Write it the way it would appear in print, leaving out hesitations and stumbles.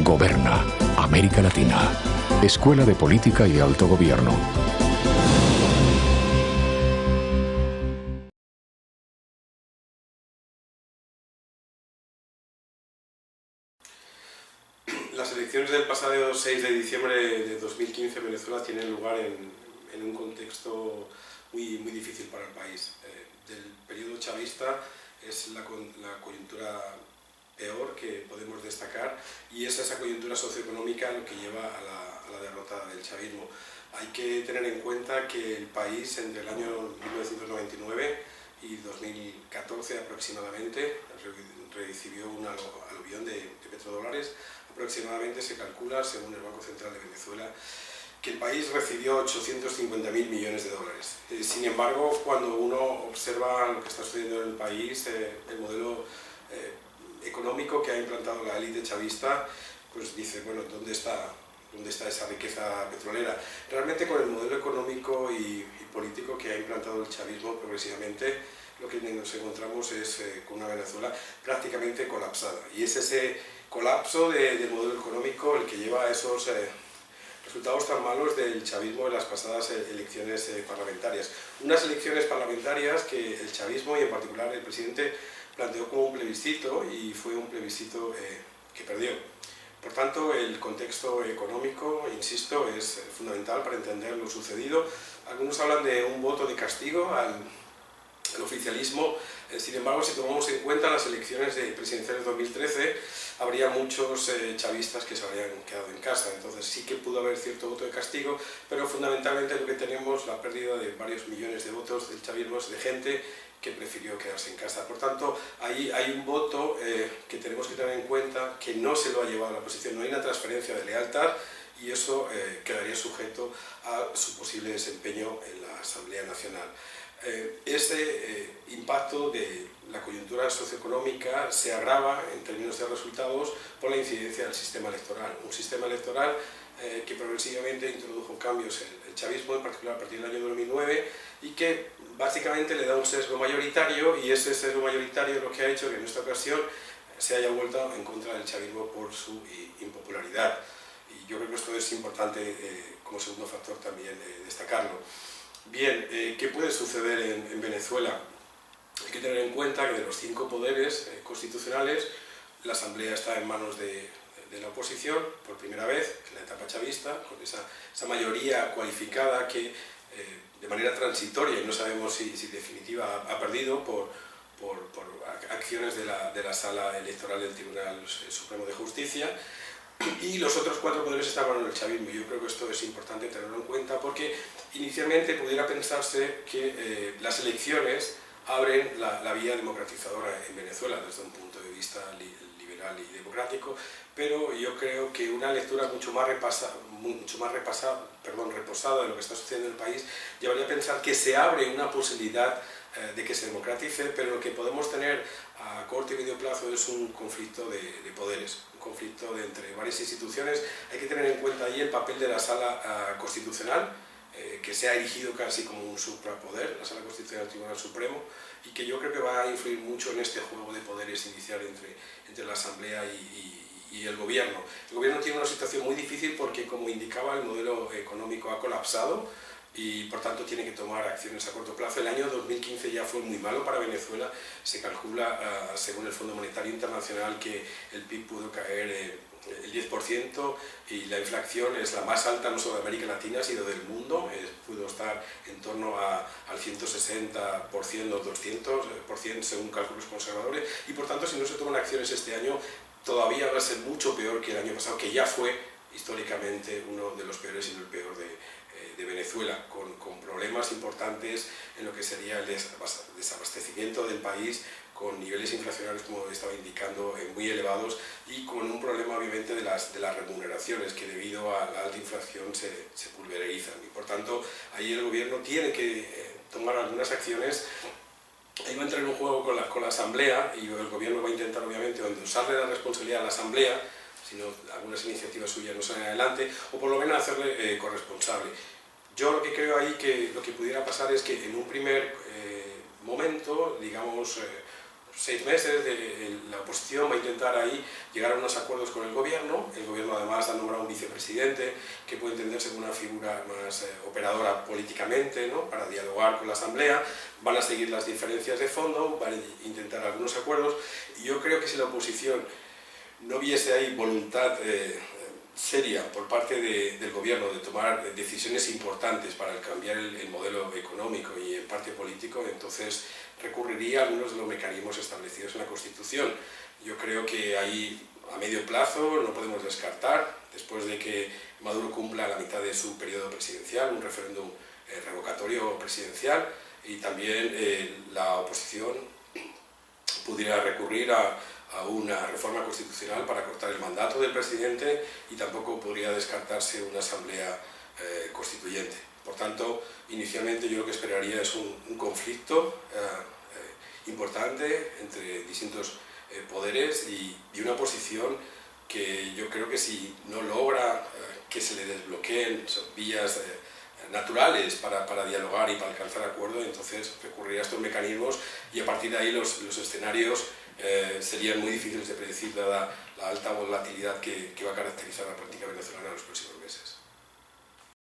Goberna América Latina. Escuela de Política y Autogobierno. Las elecciones del pasado 6 de diciembre de 2015 en Venezuela tienen lugar en un contexto muy difícil para el país. Del periodo chavista es la coyuntura peor que podemos destacar, y es esa coyuntura socioeconómica lo que lleva a la derrota del chavismo. Hay que tener en cuenta que el país entre el año 1999 y 2014 aproximadamente recibió un aluvión de petrodólares. Aproximadamente se calcula, según el Banco Central de Venezuela, que el país recibió 850.000 millones de dólares. Sin embargo, cuando uno observa lo que está sucediendo en el país, el modelo económico que ha implantado la élite chavista, pues dice, bueno, ¿dónde está esa riqueza petrolera? Realmente, con el modelo económico y político que ha implantado el chavismo progresivamente, lo que nos encontramos es con una Venezuela prácticamente colapsada. Y es ese colapso del modelo económico el que lleva a esos resultados tan malos del chavismo en las pasadas elecciones parlamentarias. Unas elecciones parlamentarias que el chavismo, y en particular el presidente, planteó como un plebiscito, y fue un plebiscito que perdió. Por tanto, el contexto económico, insisto, es fundamental para entender lo sucedido. Algunos hablan de un voto de castigo al oficialismo. Sin embargo, si tomamos en cuenta las elecciones presidenciales de 2013, habría muchos chavistas que se habrían quedado en casa. Entonces sí que pudo haber cierto voto de castigo, pero fundamentalmente lo que tenemos, la pérdida de varios millones de votos del chavismo, es de gente que prefirió quedarse en casa. Por tanto, ahí hay un voto que tenemos que tener en cuenta, que no se lo ha llevado a la oposición. No hay una transferencia de lealtad, y eso quedaría sujeto a su posible desempeño en la Asamblea Nacional. Este impacto de la coyuntura socioeconómica se agrava en términos de resultados por la incidencia del sistema electoral. Un sistema electoral que progresivamente introdujo cambios en el chavismo, en particular a partir del año 2009, y que básicamente le da un sesgo mayoritario, y ese sesgo mayoritario es lo que ha hecho que en esta ocasión se haya vuelto en contra del chavismo por su impopularidad. Y yo creo que esto es importante como segundo factor también destacarlo. Bien, ¿qué puede suceder en Venezuela? Hay que tener en cuenta que de los 5 poderes constitucionales, la Asamblea está en manos de la oposición por primera vez en la etapa chavista, con esa mayoría cualificada que de manera transitoria, y no sabemos si definitiva, ha perdido por acciones de la Sala Electoral del Tribunal Supremo de Justicia. Y los otros 4 poderes estaban en el chavismo. Yo creo que esto es importante tenerlo en cuenta, porque inicialmente pudiera pensarse que las elecciones abren la vía democratizadora en Venezuela desde un punto de vista liberal y democrático, pero yo creo que una lectura mucho más reposada de lo que está sucediendo en el país llevaría a pensar que se abre una posibilidad de que se democratice, pero lo que podemos tener a corto y medio plazo es un conflicto de poderes, un conflicto entre varias instituciones. Hay que tener en cuenta ahí el papel de la Sala Constitucional, que se ha erigido casi como un suprapoder, la Sala Constitucional del Tribunal Supremo, y que yo creo que va a influir mucho en este juego de poderes inicial entre la Asamblea y el Gobierno. El Gobierno tiene una situación muy difícil porque, como indicaba, el modelo económico ha colapsado, y por tanto tiene que tomar acciones a corto plazo. El año 2015 ya fue muy malo para Venezuela. Se calcula, según el Fondo Monetario Internacional, que el PIB pudo caer el 10%, y la inflación es la más alta no solo de América Latina, sino del mundo. Pudo estar en torno al 160% o 200% según cálculos conservadores, y por tanto, si no se toman acciones este año, todavía va a ser mucho peor que el año pasado, que ya fue históricamente uno de los peores, y no el peor de Venezuela, con problemas importantes en lo que sería el desabastecimiento del país, con niveles inflacionarios, como estaba indicando, muy elevados, y con un problema obviamente de las remuneraciones, que debido a la alta inflación se pulverizan, y por tanto ahí el Gobierno tiene que tomar algunas acciones. Ahí va a entrar en un juego con la Asamblea, y el Gobierno va a intentar obviamente endosarle la responsabilidad a la Asamblea, si no algunas iniciativas suyas no salen adelante, o por lo menos hacerle corresponsable. Yo lo que creo ahí que lo que pudiera pasar es que en un primer momento, digamos 6 meses la oposición va a intentar ahí llegar a unos acuerdos con el gobierno además ha nombrado un vicepresidente que puede entenderse como una figura más operadora políticamente, ¿no?, para dialogar con la Asamblea, van a seguir las diferencias de fondo, van a intentar algunos acuerdos, y yo creo que si la oposición no viese ahí voluntad seria por parte del gobierno de tomar decisiones importantes para cambiar el modelo económico y en parte político, entonces recurriría a algunos de los mecanismos establecidos en la Constitución. Yo creo que ahí a medio plazo no podemos descartar, después de que Maduro cumpla la mitad de su periodo presidencial, un referéndum revocatorio presidencial, y también la oposición pudiera recurrir a una reforma constitucional para cortar el mandato del presidente, y tampoco podría descartarse una asamblea constituyente. Por tanto, inicialmente yo lo que esperaría es un conflicto importante entre distintos poderes y una oposición que yo creo que si no logra que se le desbloqueen vías naturales para dialogar y para alcanzar acuerdo, entonces recurrir a estos mecanismos, y a partir de ahí los escenarios serían muy difíciles de predecir dada la alta volatilidad que va a caracterizar a la política venezolana en los próximos meses.